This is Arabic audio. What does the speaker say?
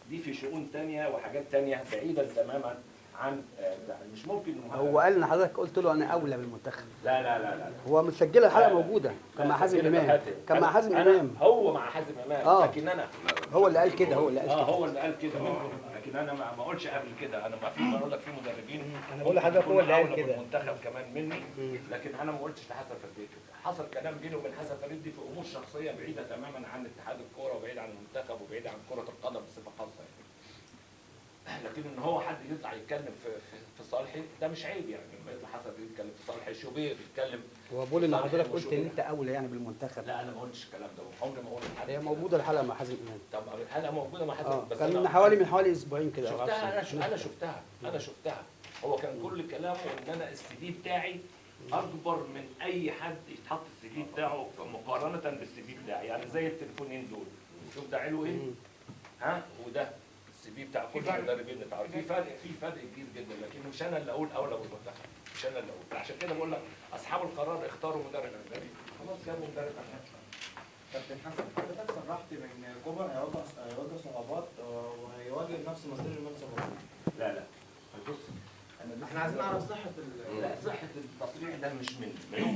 دي في شؤون تانية وحاجات تانية بعيدة تماما عن مش ممكن. هو قال ان حضرتك قلت له انا اولى بالمنتخب. لا لا لا لا هو مسجله الحلقه موجوده، كان مع حازم امام. كان مع حازم امام. هو مع حازم امام. لكن انا هو اللي قال كده. هو اللي قال كده. هو اللي قال كده. لكن انا ما اقولش قبل كده. انا ما في بقول لك في مدربين انا بقول لحضرتك هو اللي قال كده. المنتخب كمان مني. لكن انا ما قلتش لحسن فريد كده. حصل كلام بيني وبين حسن فريد في امور شخصيه بعيده تماما عن اتحاد الكوره وبعيد عن المنتخب وبعيد عن كره القدم بصفه خاصه يعني. لكن ان هو حد يطلع يتكلم في صالحي ده مش عيب يعني. لما يطلع حسن يتكلم في صالحي، شوبير يتكلم. هو بقول ان حضرتك قلت ان انت اولى يعني بالمنتخب. لا انا ما قلتش الكلام ده، عمري ما قلت لحد. هي موجوده الحلقه مع حازم امام. طب الحلقه موجوده مع حازم بس كان من حوالي اسبوعين كده. شفتها. انا شفتها. هو كان كل كلامه ان انا السي في بتاعي اكبر من اي حد يتحط السي في بتاعه مقارنه بالسي في بتاعي. يعني زي التليفونين دول، شوف ده حلو ايه؟ وده السي في بتاع كل المدربين بتاعه. في فرق كبير جدا. لكن مش انا اللي اقول اولى بالمنتخب، مش انا اللي اقول. عشان كده بقول لك اصحاب القرار اختاروا مدرب اجنبي، خلاص جابوا مدرب اجنبي. كابتن حسن، حضرتك صرحت ان كوبر هيواجه صعوبات وهيواجه نفس مصير المنصب. لا بص، احنا عايزين نعرف صحه لا صحه التصريح ده مش مني.